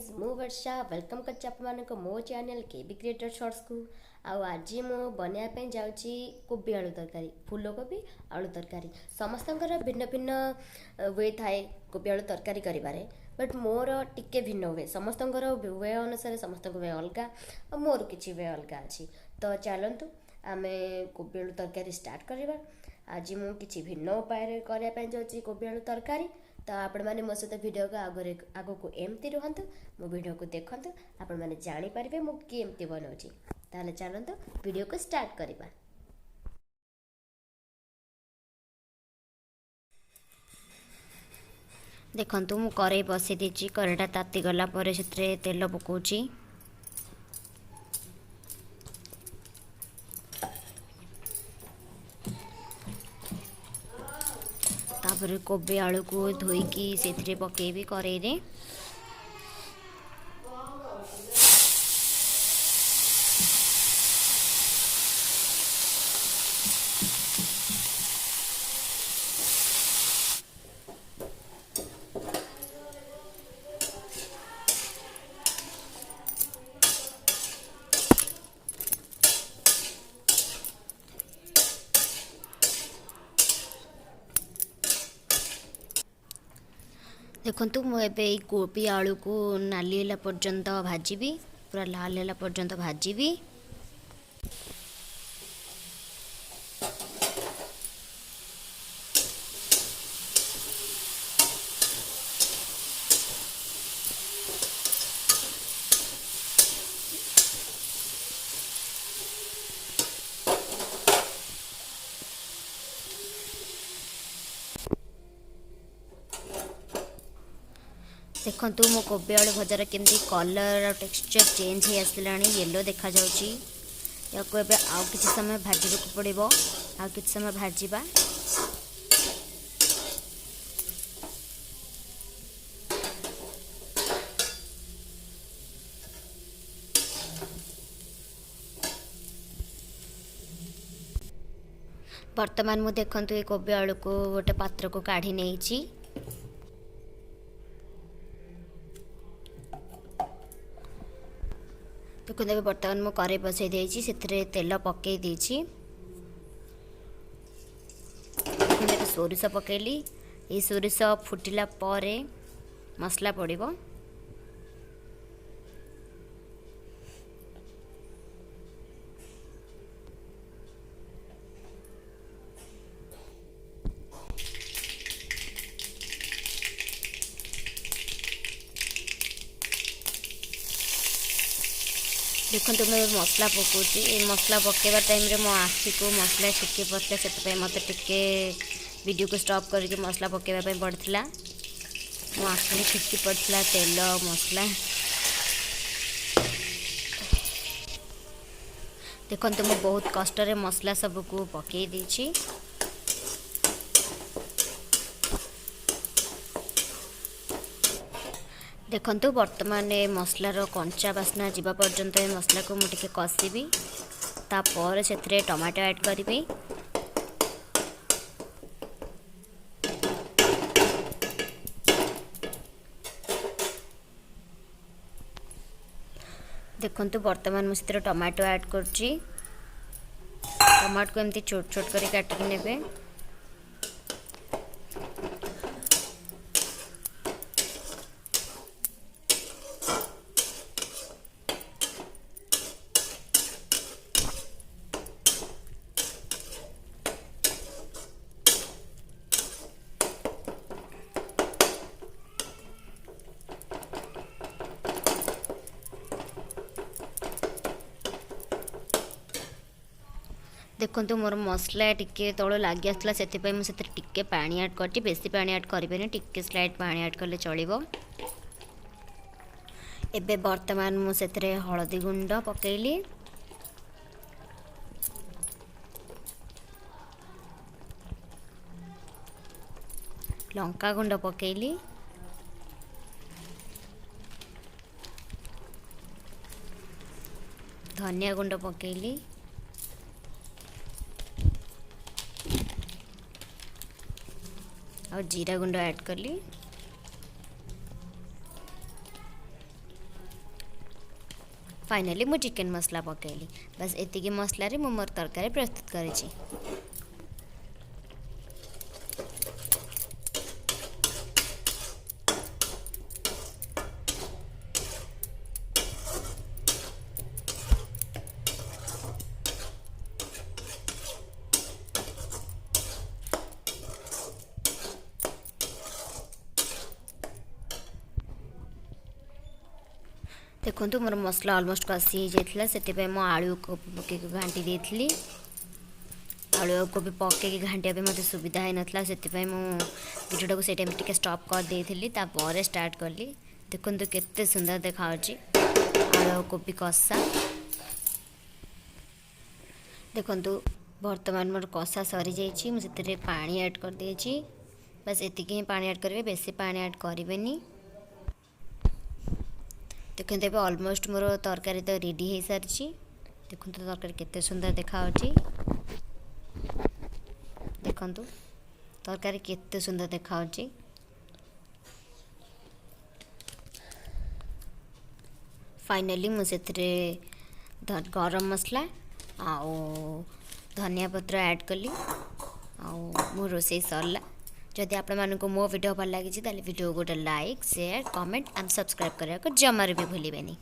Guys मु वर्षा welcome करछि आपनको मो चैनल केबी क्रिएटर शॉर्ट्स को। आज मु बनया पे जाउछि कोबी आलू तरकारी, फूलकोबी आलू तरकारी। समस्तंकर भिन्न भिन्न वे थाए कोबी आलू तरकारी करिबारे, बट मोर टिके भिन्न हुए। समस्तंकर वे अनुसार समस्तक वे अलगा और मोर किछि वे अलगा अछि। तो चलंतु आमे कोबी आलू तरकारी स्टार्ट करिबा। आज मु किछि भिन्न उपाय करया पे जाउछि कोबी आलू तरकारी। तो आपण मैंने मो सहित वीडियो को आगो को एमती रुहतु, मो वीडियो को देखंतु, आपण मैंने जानि पारिबे मु केमती बनाउछि। ताले चलंतु वीडियो को स्टार्ट करिबा। देखंतु मु कढ़ाई बसि देछि। कढ़ाईटा ताती गला परे सेतरे तेल पकोछि। तापर कोबी आलू को धोईकी से पकेबी कढ़ाई रे। देखंतु मु एबे कोबी आलू को नाली होला पर्यंत भाजीबी, पूरा लाल होला पर्यंत भाजीबी। देखंतु मो कोबी आलू भजार केमती कलर और टेक्सचर चेंज हो आसलानी, येलो देखा जाउची। याको एबे आउ किछि समय भाजीबे को पड़िबो। आउ किछि समय भाजीबा। वर्तमान मु देखंतु ए कोबी आलू को गोटे पात्र को काढ़ी नेइची। देखो देबे वर्तमान मु कढ़ाई बसई देइछि, सेथरे तेल पकेई देइछि। देबे सोरिष पकेली। ए सोरिष फुटिला परे मसला पड़िबो। देखो मैं मसला पकाउची। ये मसला पकेवा टाइम रे मो आखि को मसला छिटके पड़ता, से मत टिके वीडियो को स्टॉप करके मसला पकेवा पड़ता। मो आखि छिटकी पड़ता तेल मसला। देखो मैं बहुत कष्ट रे मसला सब को पकई देछि। देखंतु वर्तमान मसलार कंचा बास्ना जीवा पर्यंत ए मसला को मुझे कषिबी। तापर से टमाटो ऐड करी। देखंतु वर्तमान मुझे टमाटो ऐड करछि। टमाटो को एमती छोट छोट करी काटिक नेबे। देखो मोर मसला टिके तल लगी आसला, से टिके पानी ऐड कर। बेसी पानी ऐड करें, टिके स्लाइड पानी ऐड कले चलो। एबे वर्तमान मुझे हलदी गुंड पकेली। लंका गुंड पकेली। धनिया गुंड पकेली। और जीरा गुंड ऐड कली। फाइनली मु चिकन मसला पकेली बस एतिकी मसला रे मु मोर तरकारी प्रस्तुत करेछि। देखो मोर मसला ऑलमोस्ट कसी जाइए से मो आलू को पके घाटी देती आलू को भी पके घाटिया मत सुविधा ही नाला से वीडियो को टाइम टे स्टॉप कर देती तापर स्टार्ट कली। देखो केते सुंदर देखा आलू कोबी कषा। देखो बर्तमान मोर कषा सरी जाइए मुझे पानी ऐड कर देछि बस एतिकी ही पानी ऐड करेंगे बेसी पानी ऐड करें। देखते ए ऑलमोस्ट मोर तरकारी तो रेडी हो सारी। देखो तरकारी केते सुंदर देखा देखु तरकारी केते सुंदर देखा। फाइनली मुझे गरम मसला आउ धनिया पत्र ऐड कली मो रोसे सरला। जदि आपण मानक मो वीडियो भल लगी वीडियो गोटे like share comment and subscribe करने को जमार भी भूलें।